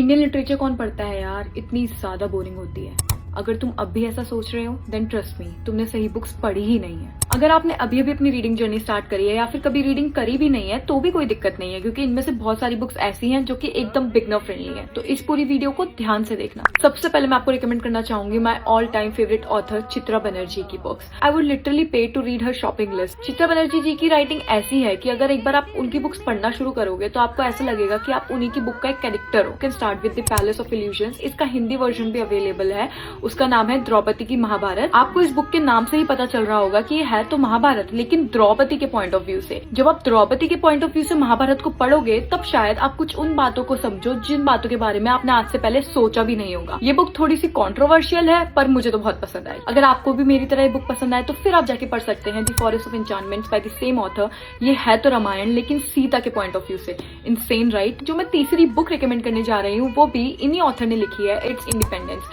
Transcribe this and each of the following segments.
Indian literature कौन पढ़ता है यार, इतनी ज्यादा बोरिंग होती है। अगर तुम अब भी ऐसा सोच रहे हो देन ट्रस्ट मी, तुमने सही बुक्स पढ़ी ही नहीं है। अगर आपने अभी अभी अपनी रीडिंग जर्नी स्टार्ट करी है या फिर कभी रीडिंग करी भी नहीं है तो भी कोई दिक्कत नहीं है, क्योंकि इनमें से बहुत सारी बुक्स ऐसी हैं जो कि एकदम बिगनर फ्रेंडली है। तो इस पूरी वीडियो को ध्यान से देखना। सबसे पहले मैं आपको रिकमेंड करना चाहूंगी my all time favourite author Chitra Banerjee की books. I would literally pay to read हर शॉपिंग लिस्ट। चित्रा बनर्जी जी की राइटिंग ऐसी है कि अगर एक बार आप उनकी बुक्स पढ़ना शुरू करोगे तो आपको ऐसा लगेगा कि आप उन्हीं की बुक का एक कैरेक्टर हो। Can start with the palace of illusions. इसका हिंदी वर्जन भी अवेलेबल है, उसका नाम है द्रौपदी की महाभारत। आपको इस बुक के नाम से ही पता चल रहा होगा कि ये है तो महाभारत लेकिन द्रौपदी के पॉइंट ऑफ व्यू से। जब आप द्रौपदी के पॉइंट ऑफ व्यू से महाभारत को पढ़ोगे तब शायद आप कुछ उन बातों को समझो जिन बातों के बारे में आपने आज से पहले सोचा भी नहीं होगा। ये बुक थोड़ी सी कॉन्ट्रोवर्शियल है पर मुझे तो बहुत पसंद आई। अगर आपको भी मेरी तरह ये बुक पसंद आए तो फिर आप जाके पढ़ सकते हैं the forest of enchantments by the same author. ये है तो रामायण लेकिन सीता के पॉइंट ऑफ व्यू से। Insane right. जो मैं तीसरी बुक रिकमेंड करने जा रही हूँ वो भी इन्हीं ऑथर ने लिखी है, it's independence.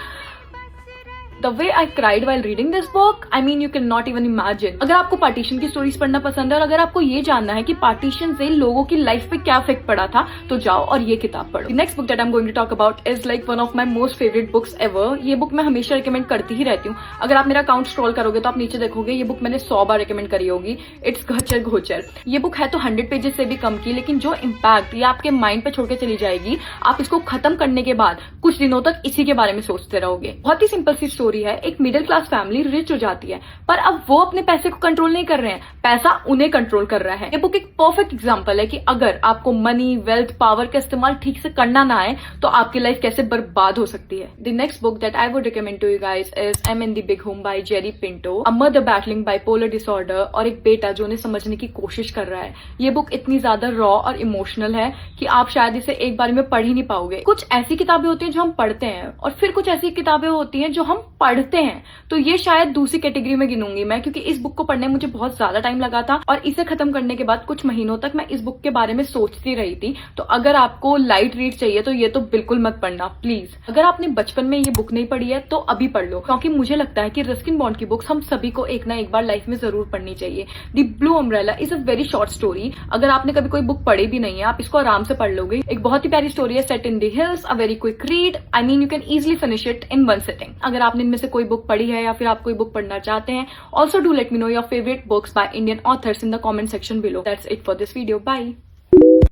The way I cried while reading this book, I mean you cannot even imagine। अगर आपको पार्टीशन की स्टोरीज पढ़ना पसंद है और अगर आपको ये जानना है कि पार्टीशन से लोगों की लाइफ पे क्या इफेक्ट पड़ा था तो जाओ और ये किताब पढ़ो। Next book that I am going to talk about is like one of my most favourite books ever. ये बुक मैं हमेशा रिकमेंड करती ही रहती हूँ। अगर आप मेरा अकाउंट स्क्रॉल करोगे तो आप नीचे देखोगे ये बुक मैंने 100 बार रिकमेंड करी होगी। इट्स घचर घोचर। ये बुक है तो 100 पेजेस से भी कम की, लेकिन जो इम्पैक्ट ये आपके माइंड पे छोड़ के चली जाएगी, आप इसको खत्म करने के बाद कुछ दिनों तक इसी के बारे में सोचते रहोगे। बहुत ही सिंपल सी स्टोरी है। एक मिडिल क्लास फैमिली रिच हो जाती है पर अब वो अपने पैसे को कंट्रोल नहीं कर रहे हैं, पैसा उन्हें कंट्रोल कर रहा है। ये बुक एक परफेक्ट एग्जांपल है कि अगर आपको मनी, वेल्थ, पावर का इस्तेमाल ठीक से करना ना आए तो आपकी लाइफ कैसे बर्बाद हो सकती है। The next book that I would recommend to you guys is Em in the big home by Jerry Pinto. A mother battling bipolar disorder और एक बेटा जो उन्हें समझने की कोशिश कर रहा है। ये बुक इतनी ज्यादा रॉ और इमोशनल है कि आप शायद इसे एक बार में पढ़ ही नहीं पाओगे। कुछ ऐसी किताबें होती हैं जो हम पढ़ते हैं और फिर कुछ ऐसी किताबें होती हैं जो हम पढ़ते हैं, तो ये शायद दूसरी कैटेगरी में गिनूंगी मैं, क्योंकि इस बुक को पढ़ने में मुझे बहुत ज्यादा टाइम लगा था और इसे खत्म करने के बाद कुछ महीनों तक मैं इस बुक के बारे में सोचती रही थी। तो अगर आपको लाइट रीड चाहिए तो ये तो बिल्कुल मत पढ़ना प्लीज। अगर आपने बचपन में ये बुक नहीं पढ़ी है तो अभी पढ़ लो, क्योंकि मुझे लगता है कि रस्किन बॉन्ड की बुक्स हम सभी को एक ना एक बार लाइफ में जरूर पढ़नी चाहिए। The blue umbrella is a very short story. अगर आपने कभी कोई बुक पढ़ी भी नहीं है आप इसको आराम से पढ़ लोगे। एक बहुत ही प्यारी स्टोरी है, set in the hills, a very quick read. I mean you can easily finish it in one sitting. अगर आपने इनमें से कोई बुक पढ़ी है या फिर आप कोई बुक पढ़ना चाहते हैं, also do let me know your favorite books by Indian authors in the comment section below. That's it for this video. Bye.